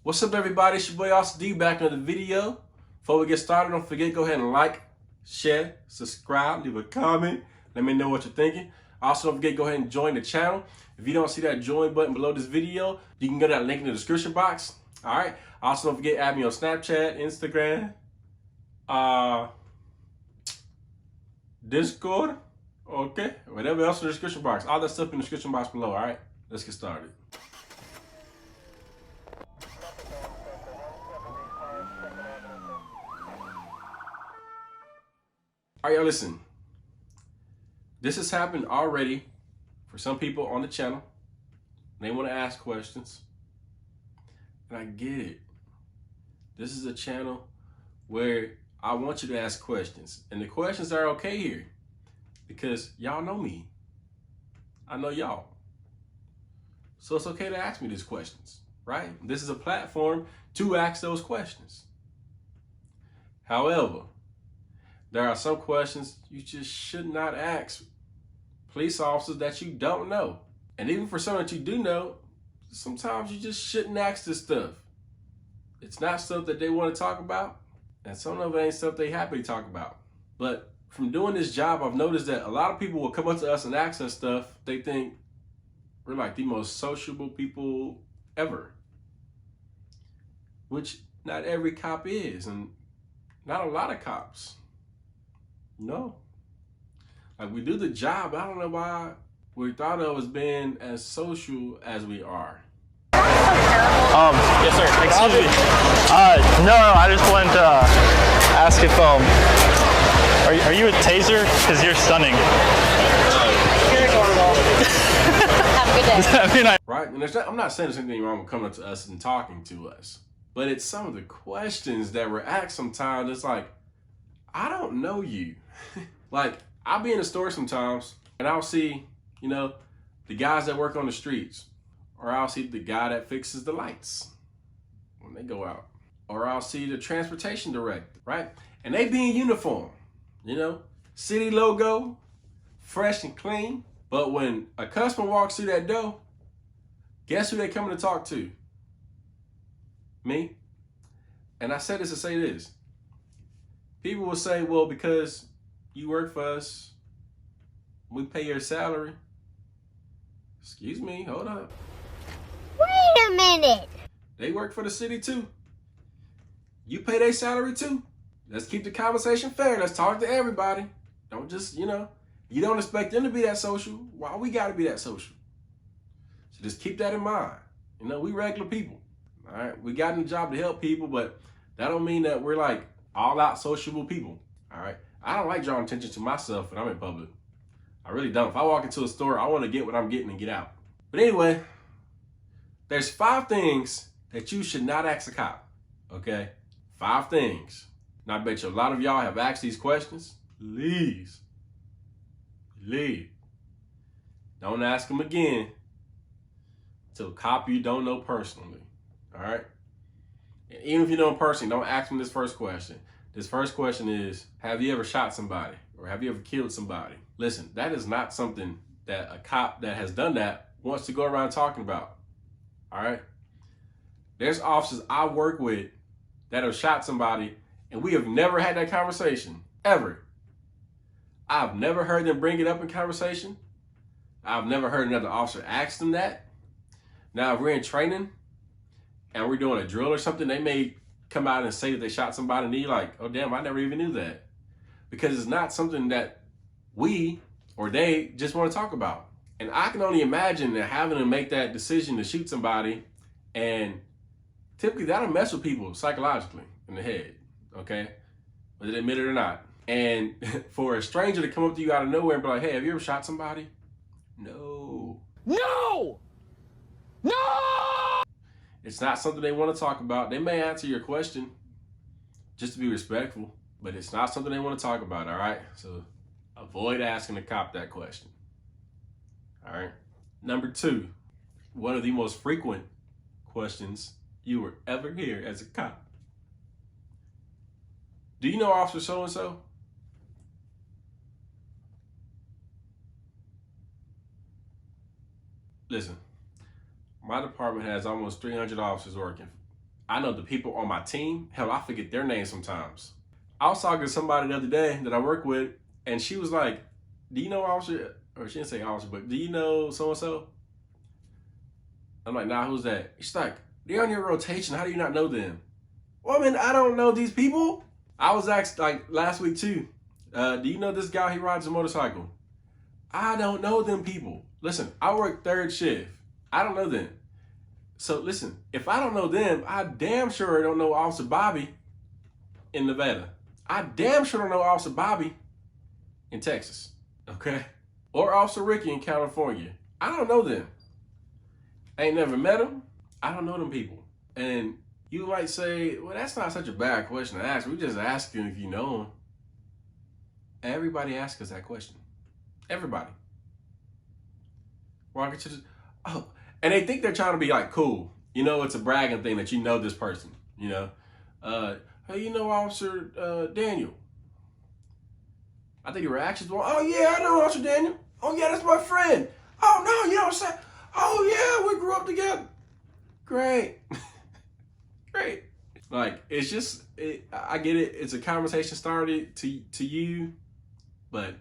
What's up, everybody? It's your boy Officer D back in another video. Before we get started, don't forget, go ahead and like, share, subscribe, leave a comment. Let me know what you're thinking. Also, don't forget, go ahead and join the channel. If you don't see that join button below this video, you can go to that link in the description box. All right. Also, don't forget, add me on Snapchat, Instagram, Discord, okay, whatever else in the description box. All that stuff in the description box below. All right. Let's get started. All right, y'all, listen. This has happened already for some people on the channel. They want to ask questions. And I get it. This is a channel where I want you to ask questions. And the questions are okay here because y'all know me. I know y'all. So it's okay to ask me these questions, right? This is a platform to ask those questions. However, there are some questions you just should not ask police officers that you don't know. And even for some that you do know, sometimes you just shouldn't ask this stuff. It's not stuff that they want to talk about, and some of it ain't stuff they happy to talk about. But from doing this job, I've noticed that a lot of people will come up to us and ask us stuff. They think we're like the most sociable people ever, which not every cop is, and not a lot of cops. No. Like, we do the job. I don't know why we thought of as being as social as we are. Yes, sir. Excuse me. No, I just wanted to ask if are you a taser? Because you're stunning. You're adorable. Have a good day. Right? And I'm not saying there's anything wrong with coming up to us and talking to us, but it's some of the questions that were asked sometimes. It's like, I don't know you. Like, I'll be in the store sometimes and I'll see, the guys that work on the streets, or I'll see the guy that fixes the lights when they go out, or I'll see the transportation director, right? And they be in uniform, city logo, fresh and clean. But when a customer walks through that door, guess who they coming to talk to? Me. And I said this to say this. People will say, well, because you work for us, we pay your salary. Excuse me, hold up. Wait a minute. They work for the city too. You pay their salary too. Let's keep the conversation fair. Let's talk to everybody. Don't just, you don't expect them to be that social. Why we gotta be that social? So just keep that in mind. We regular people. All right, we got in the job to help people, but that don't mean that we're like all out sociable people. All right, I don't like drawing attention to myself when I'm in public. I really don't. If I walk into a store, I want to get what I'm getting and get out. But anyway, there's 5 things that you should not ask a cop. Okay, 5 things. And I bet you a lot of y'all have asked these questions. Please, don't ask them again to a cop you don't know personally. All right. And even if you know them personally, don't ask them this first question. This first question is, have you ever shot somebody? Or have you ever killed somebody? Listen, that is not something that a cop that has done that wants to go around talking about. All right? There's officers I work with that have shot somebody, and we have never had that conversation, ever. I've never heard them bring it up in conversation. I've never heard another officer ask them that. Now, if we're in training and we're doing a drill or something, they may come out and say that they shot somebody, and you're like, oh, damn, I never even knew that. Because it's not something that we or they just want to talk about. And I can only imagine that having to make that decision to shoot somebody, and typically that'll mess with people psychologically in the head, okay? Whether they admit it or not. And for a stranger to come up to you out of nowhere and be like, hey, have you ever shot somebody? No. No! No! It's not something they want to talk about. They may answer your question just to be respectful, but it's not something they want to talk about, all right? So avoid asking a cop that question, all right? Number 2, one of the most frequent questions you will ever hear as a cop. Do you know Officer so-and-so? Listen, my department has almost 300 officers working I know the people on my team. Hell, I forget their names sometimes. I was talking to somebody the other day that I work with, and she was like, do you know officer, or she didn't say officer, but do you know so-and-so? I'm like, nah, who's that? She's like, they're on your rotation. How do you not know them? Woman, I don't know these people. I was asked like last week too, do you know this guy? He rides a motorcycle. I don't know them people. Listen, I work third shift. I don't know them. So listen, if I don't know them, I damn sure don't know Officer Bobby in Nevada. I damn sure don't know Officer Bobby in Texas, okay? Or Officer Ricky in California. I don't know them. I ain't never met them. I don't know them people. And you might say, well, that's not such a bad question to ask. We just asking if you know them. Everybody asks us that question. Everybody. Well, I could just, oh, and they think they're trying to be like cool. You know, it's a bragging thing that you know this person, you know. Hey, you know Officer Daniel? I think your reactions were, oh yeah, I know Officer Daniel. Oh yeah, that's my friend. Oh no, you know what I'm saying? Oh yeah, we grew up together. Great. Great. Like, it's just, I get it. It's a conversation started to you, but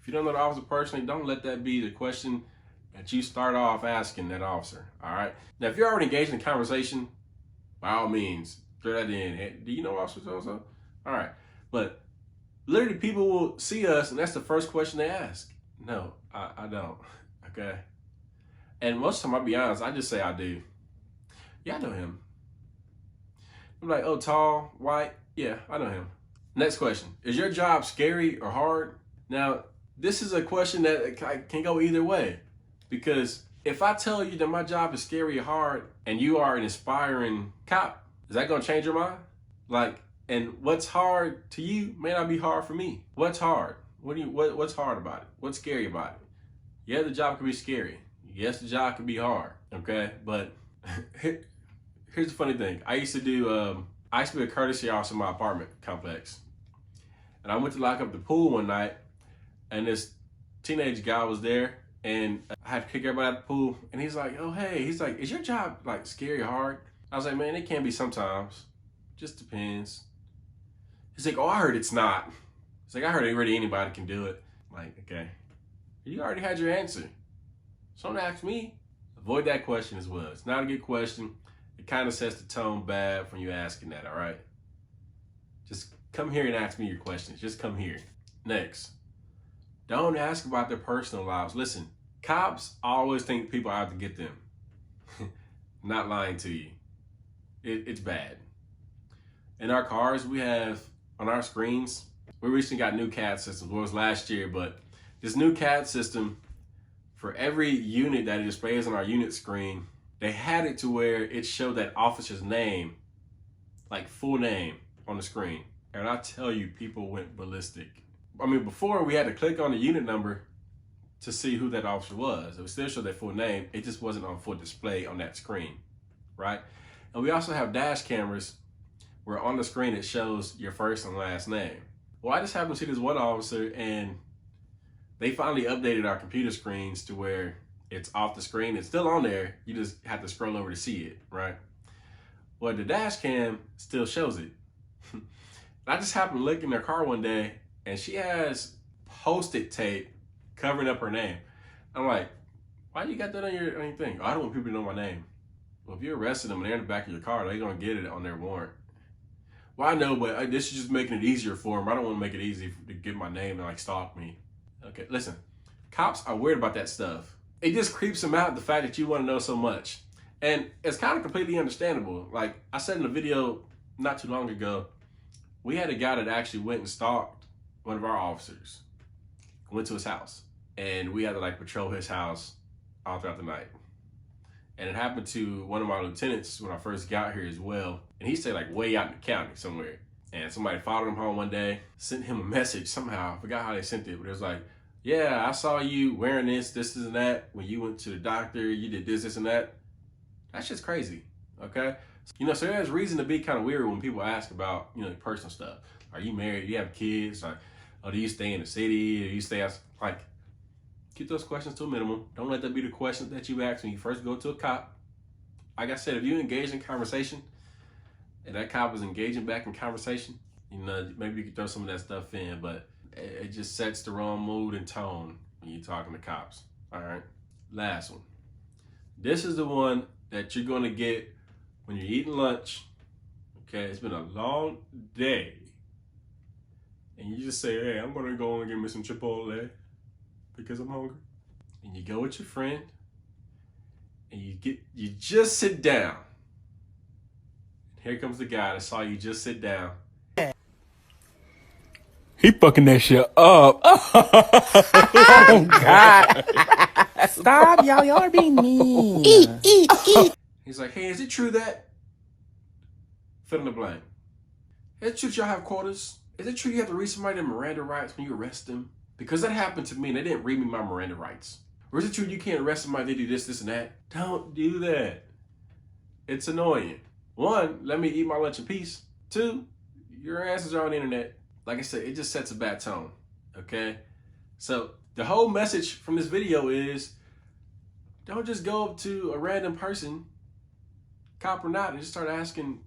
if you don't know the officer personally, don't let that be the question that you start off asking that officer, all right? Now, if you're already engaged in a conversation, by all means, throw that in. Hey, do you know Officer so-and-so? All right. But literally, people will see us, and that's the first question they ask. No, I don't, okay? And most of the time, I'll be honest, I just say I do. Yeah, I know him. I'm like, oh, tall, white? Yeah, I know him. Next question. Is your job scary or hard? Now, this is a question that can go either way. Because if I tell you that my job is scary or hard and you are an aspiring cop, is that going to change your mind? Like, and what's hard to you may not be hard for me. What's hard? What's hard about it? What's scary about it? Yeah, the job can be scary. Yes, the job can be hard. Okay, but here's the funny thing. I used to be a courtesy officer in my apartment complex, and I went to lock up the pool one night, and this teenage guy was there, and I had to kick everybody out the pool, and he's like, oh hey, he's like, is your job like scary or hard? I was like, man, it can be sometimes. Just depends. He's like, oh, I heard it's not. He's like, I heard already anybody can do it. I'm like, okay. You already had your answer. So don't ask me. Avoid that question as well. It's not a good question. It kind of sets the tone bad when you're asking that, all right? Just come here and ask me your questions. Just come here. Next. Don't ask about their personal lives. Listen, cops always think people are out to get them. Not lying to you. It's bad. In our cars, we have, on our screens, we recently got new CAD systems. Well, it was last year, but this new CAD system, for every unit that it displays on our unit screen, they had it to where it showed that officer's name, like full name, on the screen. And I tell you, people went ballistic. I mean, before we had to click on the unit number to see who that officer was. It would still show their full name. It just wasn't on full display on that screen, right? And we also have dash cameras where on the screen it shows your first and last name. Well, I just happened to see this one officer, and they finally updated our computer screens to where it's off the screen. It's still on there. You just have to scroll over to see it, right? Well, the dash cam still shows it. I just happened to look in their car one day, and she has Post-it tape covering up her name. I'm like, why you got that on your thing? Oh, I don't want people to know my name. Well, if you arrested them and they're in the back of your car, they're going to get it on their warrant. Well, I know, but this is just making it easier for them. I don't want to make it easy to get my name and like stalk me. Okay, listen, cops are weird about that stuff. It just creeps them out, the fact that you want to know so much. And it's kind of completely understandable. Like I said in a video not too long ago, we had a guy that actually went and stalked one of our officers, went to his house, and we had to like patrol his house all throughout the night. And it happened to one of my lieutenants when I first got here as well. And he stayed like way out in the county somewhere. And somebody followed him home one day, sent him a message somehow. I forgot how they sent it, but it was like, yeah, I saw you wearing this and that. When you went to the doctor, you did this and that. That's just crazy, okay? You know, so there's reason to be kind of weird when people ask about, you know, personal stuff. Are you married? Do you have kids? Like, oh, do you stay in the city? Do you stay out? Like, keep those questions to a minimum. Don't let that be the questions that you ask when you first go to a cop. Like I said, if you engage in conversation, and that cop is engaging back in conversation, you know, maybe you can throw some of that stuff in, but it just sets the wrong mood and tone when you're talking to cops. All right, last one. This is the one that you're gonna get when you're eating lunch. Okay, it's been a long day, and you just say, hey, I'm gonna go and get me some Chipotle because I'm hungry. And you go with your friend, and you just sit down. Here comes the guy that saw you just sit down. He fucking that shit up. Oh, God. Stop, y'all. Y'all are being mean. Eat. He's like, hey, is it true that? Fill in the blank. Is it true that y'all have quotas? Is it true you have to read somebody their Miranda rights when you arrest them? Because that happened to me and they didn't read me my Miranda rights. Or is it true you can't arrest somebody, they do this, this, and that? Don't do that. It's annoying. One, let me eat my lunch in peace. Two, your answers are on the internet. Like I said, it just sets a bad tone, okay? So the whole message from this video is, don't just go up to a random person, cop or not, and just start asking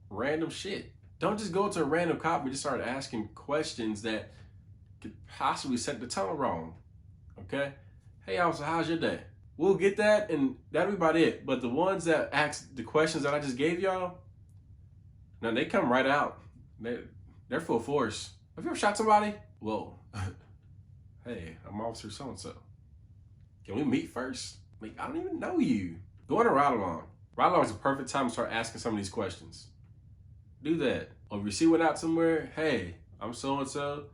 random shit. Don't just go to a random cop and just start asking questions that could possibly set the tone wrong, okay? Hey, officer, how's your day? We'll get that, and that'll be about it. But the ones that ask the questions that I just gave y'all, now they come right out. They're full force. Have you ever shot somebody? Whoa. Hey, I'm Officer so-and-so. Can we meet first? Like, I don't even know you. Go on a ride-along. Ride-along is the perfect time to start asking some of these questions. Do that. Or if you see one out somewhere, hey, I'm so-and-so.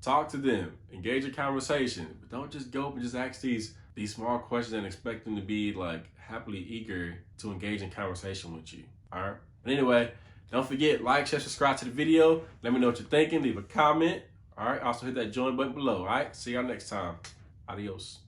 Talk to them. Engage in conversation. But don't just go up and just ask these small questions and expect them to be like happily eager to engage in conversation with you. All right? But anyway, don't forget, like, share, subscribe to the video. Let me know what you're thinking. Leave a comment. All right? Also hit that join button below. All right? See y'all next time. Adios.